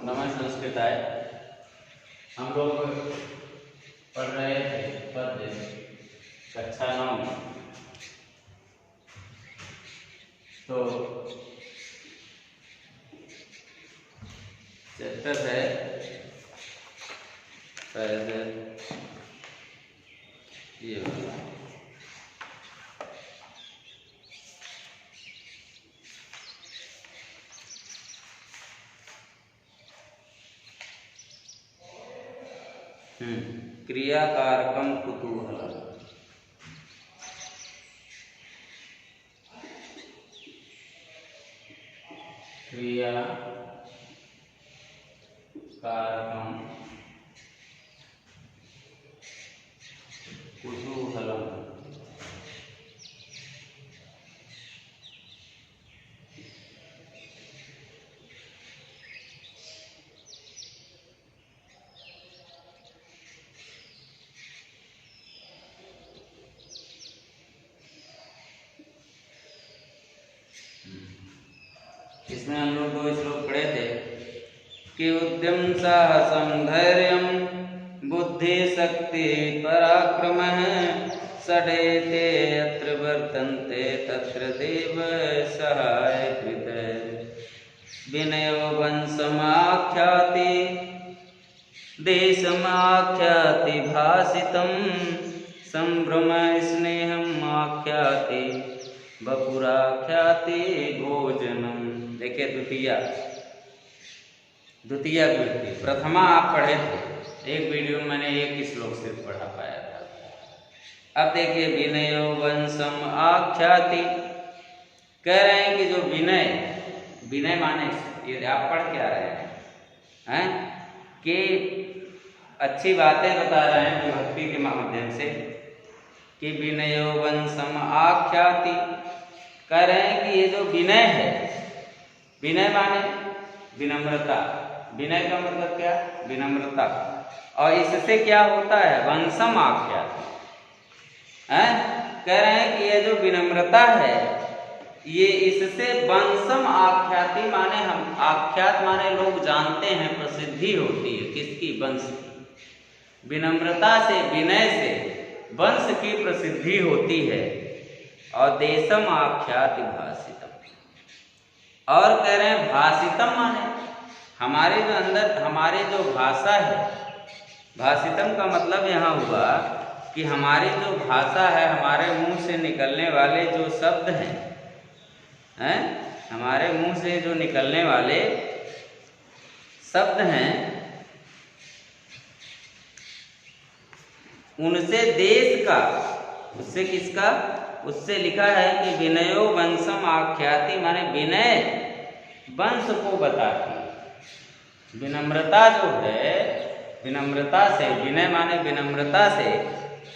नमः संस्कृताय। हम लोग पढ़ रहे थे पद्य कक्षा 9 में। तो चैप्टर है शायद ये वाला। क्रियाकारकम कुतूहलम। क्रियाकारकम कुतूहलम। इसमें हम लोग 2 श्लोक पढ़े थे कि उद्यम साहसम धैर्यम बुद्धि शक्ति पराक्रमः षडेते यत्र वर्तन्ते तत्र देव सहाय कृत। विनयो वंशमाख्याति देशमाख्याति भासितं संभ्रम स्नेहम आख्याति बपुराख्याति भोजनम। देखिए द्वितीय वृत्ति। प्रथमा आप पढ़े थे, एक वीडियो में मैंने एक ही श्लोक से पढ़ा पाया था। अब देखिए विनयो वंशम आख्याति, कह रहे हैं कि जो विनय माने ये आप पढ़ के आ रहे हैं कि अच्छी बातें बता रहे हैं भक्ति के माध्यम से कि विनयो वंशम आख्याति। कह रहे हैं कि ये जो विनय है, विनय माने विनम्रता। विनय का मतलब क्या? विनम्रता। और इससे क्या होता है? वंशम आख्याति। कह रहे हैं कि ये जो विनम्रता है ये इससे वंशम आख्याति माने हम आख्यात माने लोग जानते हैं, प्रसिद्धि होती है किसकी? वंश की। विनम्रता से विनय से वंश की प्रसिद्धि होती है। और देशम आख्याति भाषितम। और कह रहे हैं भाषितम माने हमारे जो अंदर हमारे जो भाषा है, भाषितम का मतलब यहाँ हुआ कि हमारी जो भाषा है, हमारे मुंह से निकलने वाले जो शब्द हैं, हमारे मुंह से जो निकलने वाले शब्द हैं, उनसे देश का, उससे किसका? उससे लिखा है कि विनयो वंशम आख्याति माने विनय वंश को बताती है। विनम्रता जो है, विनम्रता से, विनय माने विनम्रता से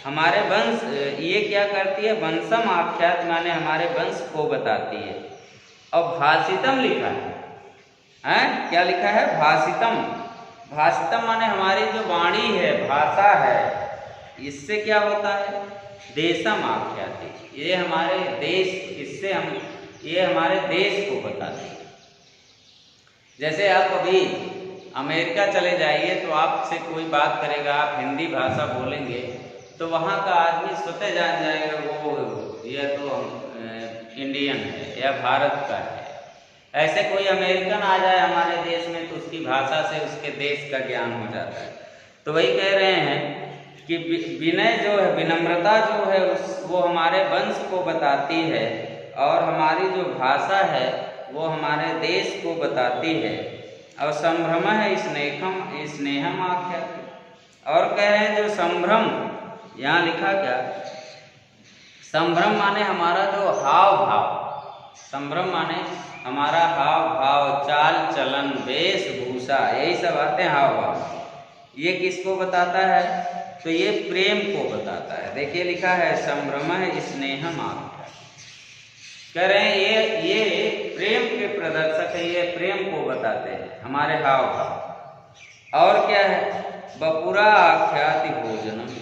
हमारे वंश, ये क्या करती है? वंशम आख्यात माने हमारे वंश को बताती है। और भाषितम लिखा है, क्या लिखा है? भाषितम। भाषितम माने हमारी जो वाणी है, भाषा है, इससे क्या होता है? देशम आख्याति। ये हमारे देश, इससे हम, ये हमारे देश को बताती है। जैसे आप अभी अमेरिका चले जाइए तो आपसे कोई बात करेगा, आप हिंदी भाषा बोलेंगे तो वहाँ का आदमी स्वतः जान जाएगा वो ये तो इंडियन है या भारत का है। ऐसे कोई अमेरिकन आ जाए हमारे देश में तो उसकी भाषा से उसके देश का ज्ञान हो जाता है। तो वही कह रहे हैं कि विनय जो है, विनम्रता जो है वो हमारे वंश को बताती है। और हमारी जो भाषा है वो हमारे देश को बताती है। और संभ्रम है स्नेहम आख्याति। और कह रहे हैं जो संभ्रम, यहाँ लिखा क्या? संभ्रम माने हमारा जो हाव भाव, संभ्रम माने हमारा हाव भाव, चाल चलन, वेशभूषा, यही सब आते हैं हाव भाव। ये किसको बताता है? तो ये प्रेम को बताता है। देखिए लिखा है संभ्रम स्नेहम आख्याति। कह रहे हैं ये प्रेम के प्रदर्शक है, ये प्रेम को बताते हैं हमारे हाव भाव। और क्या है? बपुरा आख्याति भोजनम।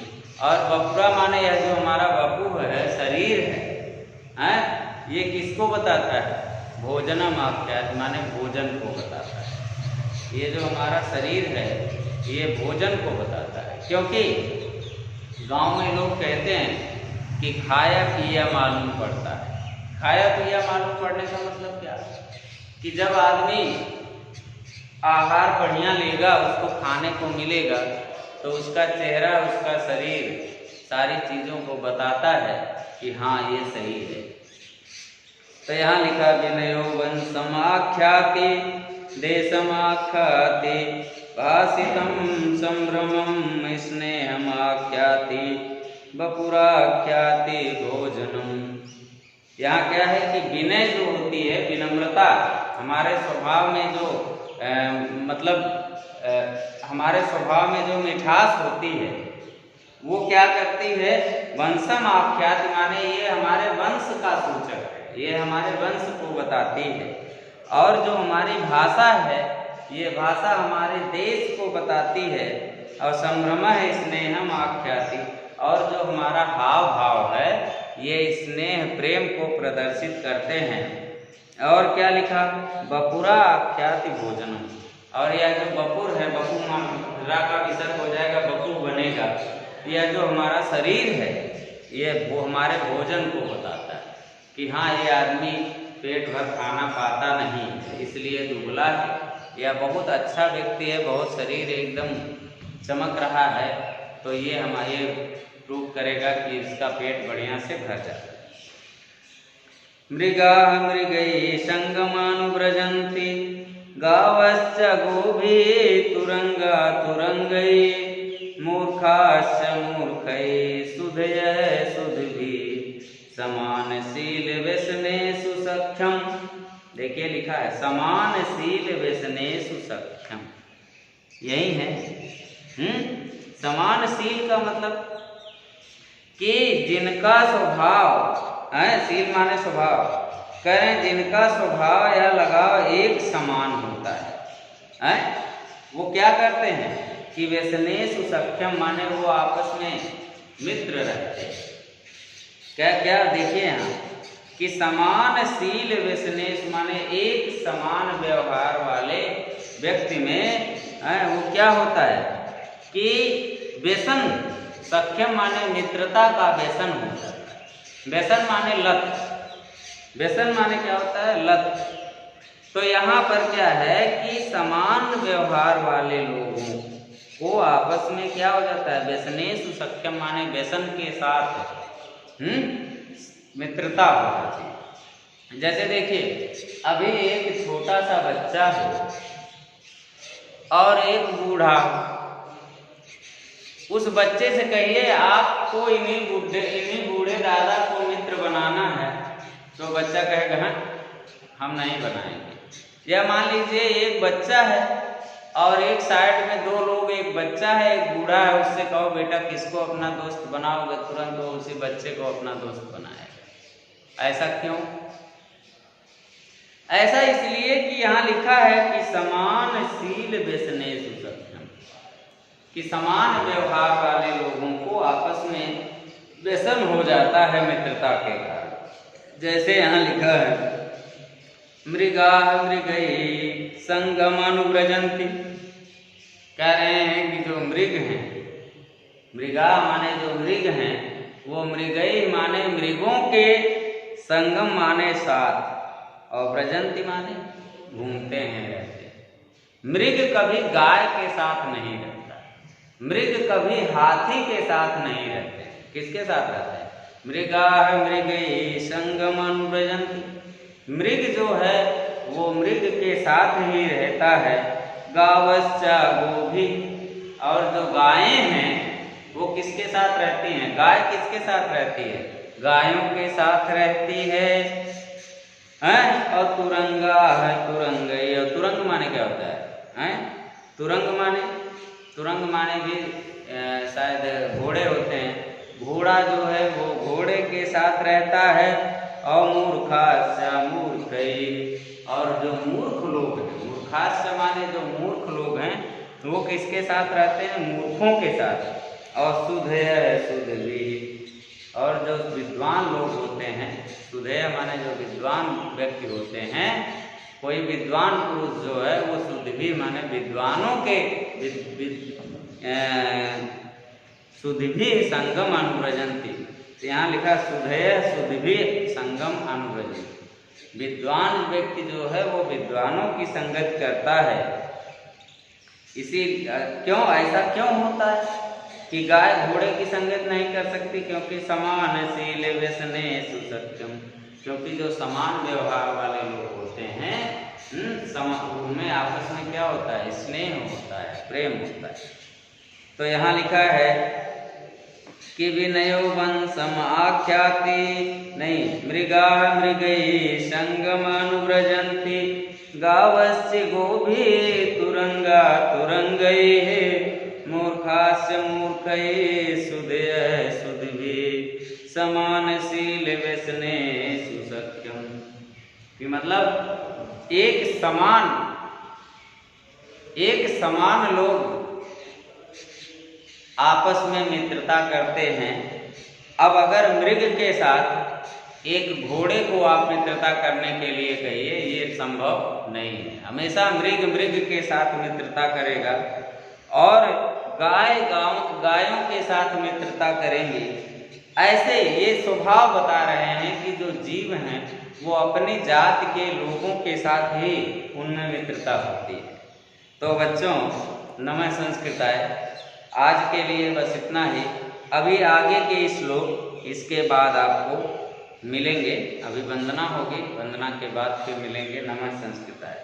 और बपुरा माने यह जो हमारा बपु है, शरीर है, ये किसको बताता है? भोजनम आख्याति माने भोजन को बताता है। ये जो हमारा शरीर है ये भोजन को बताता है, क्योंकि गांव में लोग कहते हैं कि खाया पिया मालूम पड़ता है। खाया पिया मालूम पड़ने का मतलब क्या है कि जब आदमी आहार बढ़िया लेगा, उसको खाने को मिलेगा, तो उसका चेहरा, उसका शरीर सारी चीज़ों को बताता है कि हाँ ये सही है। तो यहाँ लिखा विनयो वंशमाख्याति देशमाख्याति भाषितम संभ्रमम स्नेहमाख्याति बपुराख्याति भोजनम। यहाँ क्या है कि विनय जो होती है, विनम्रता, हमारे स्वभाव में जो हमारे स्वभाव में जो मिठास होती है वो क्या करती है, वंशम आख्याति माने ये हमारे वंश का सूचक है, ये हमारे वंश को बताती है। और जो हमारी भाषा है ये भाषा हमारे देश को बताती है। और संभ्रम है स्नेहम आख्याति, और जो हमारा हाव भाव है ये स्नेह प्रेम को प्रदर्शित करते हैं। और क्या लिखा, बपुरा आख्याति भोजनम। और यह जो बपुर है, बपू रा का विसर्ग हो जाएगा, बपू बनेगा। यह जो हमारा शरीर है ये वो हमारे भोजन को बताता है कि हाँ ये आदमी पेट भर खाना पाता नहीं, इसलिए दुबला है, या बहुत अच्छा व्यक्ति है, बहुत शरीर एकदम चमक रहा है, तो ये हमारे प्रूव करेगा कि इसका पेट बढ़िया से भर जाता है। मृगा मृगै संगमानुव्रजन्ति गावश्च गोभी तुरंगा तुरंगै मूर्खाश्च मूर्खै सुधय सुधभी समानशील व्यसनेषु सख्यम। देखिए लिखा है समानशील व्यसनेषु सख्यम, यही है। समानशील का मतलब कि जिनका स्वभाव है, शील माने स्वभाव, करें जिनका स्वभाव या लगाव एक समान होता है, वो क्या करते हैं कि व्यसनेषु सख्यम माने वो आपस में मित्र रहते हैं। क्या क्या देखिए यहाँ कि समानशील व्यसनेषु माने एक समान व्यवहार वाले व्यक्ति में वो क्या होता है कि व्यसन, सख्यम माने मित्रता का व्यसन होता है। व्यसन माने लत, व्यसन माने क्या होता है, लत। तो यहाँ पर क्या है कि समान व्यवहार वाले लोगों को आपस में क्या हो जाता है, व्यसनेषु सख्यम माने व्यसन के साथ मित्रता हो जाती है। जैसे देखिए अभी एक छोटा सा बच्चा हो और एक बूढ़ा हो, उस बच्चे से कहिए आपको इन्हीं बूढ़े दादा को मित्र बनाना है, तो बच्चा कहेगा हाँ हम नहीं बनाएंगे। या मान लीजिए एक बच्चा है और एक साइड में दो लोग, एक बच्चा है एक बूढ़ा है, उससे कहो बेटा किसको अपना दोस्त बनाओगे, तुरंत वो उसी बच्चे को अपना दोस्त बनाएगा। ऐसा क्यों? ऐसा इसलिए कि यहाँ लिखा है कि समानशील व्यसनेषु सख्यम, कि समान व्यवहार वाले लोगों को आपस में व्यसन हो जाता है मित्रता के कारण। जैसे यहाँ लिखा है मृगा मृगै संगमानुव्रजन्ति, कह रहे हैं कि जो मृग हैं, मृगा माने जो मृग हैं, वो मृगै माने मृगों के संगम माने साथ, और व्रजन्ति माने घूमते हैं, रहते हैं। मृग कभी गाय के साथ नहीं रहता, मृग कभी हाथी के साथ नहीं रहते। किसके साथ रहते हैं? मृगा मृगै संगमानुव्रजन्ति, मृग जो है वो मृग के साथ ही रहता है। गावश्चा गोभी, और जो गायें हैं वो किसके साथ रहती हैं? गाय किसके साथ रहती है? गायों के साथ रहती है। और तुरंगा है तुरंगई, और तुरंग माने क्या होता है? तुरंग माने भी शायद घोड़े होते हैं। घोड़ा जो है वो घोड़े के साथ रहता है। और मूर्खाश्च मूर्खै, और जो मूर्ख लोग हैं, मूर्खाश्च माने जो मूर्ख लोग हैं वो किसके साथ रहते हैं? मूर्खों के साथ। और सुधय सुधवी, और जो विद्वान लोग होते हैं, सुधेय माने जो विद्वान व्यक्ति होते हैं कोई विद्वान पुरुष जो है वो सुधि माने विद्वानों के सुधि संगम अनुव्रजंती। तो यहाँ लिखा सुधेय सुधि संगम अनुव्रजंती। विद्वान व्यक्ति जो है वो विद्वानों की संगत करता है। इसी क्यों ऐसा क्यों होता है कि गाय घोड़े की संगत नहीं कर सकती? क्योंकि समान शील व्यसने सुसत्यम, क्योंकि जो समान व्यवहार वाले लोग होते हैं उनमें आपस में क्या होता है? स्नेह होता है, प्रेम होता है। तो यहाँ लिखा है कि विनयो वंशम आख्याति नहीं मृगा मृगै संगम अनुव्रजंती गावस्य गोभी तुरंगा तुरंगैः मूर्खास्य मूर्खैः सुधेय सुधि समान शील व्यसने सुसत्यम। कि मतलब एक समान लोग आपस में मित्रता करते हैं। अब अगर मृग के साथ एक घोड़े को आप मित्रता करने के लिए कहिए, ये संभव नहीं है। हमेशा मृग के साथ मित्रता करेगा और गायों के साथ मित्रता करेंगे। ऐसे ये स्वभाव बता रहे हैं कि जो जीव हैं वो अपनी जात के लोगों के साथ ही उनमें मित्रता होती है। तो बच्चों, नमः संस्कृताय, आज के लिए बस इतना ही। अभी आगे के श्लोक इसके बाद आपको मिलेंगे। अभी वंदना होगी, वंदना के बाद फिर मिलेंगे। नमः संस्कृताय।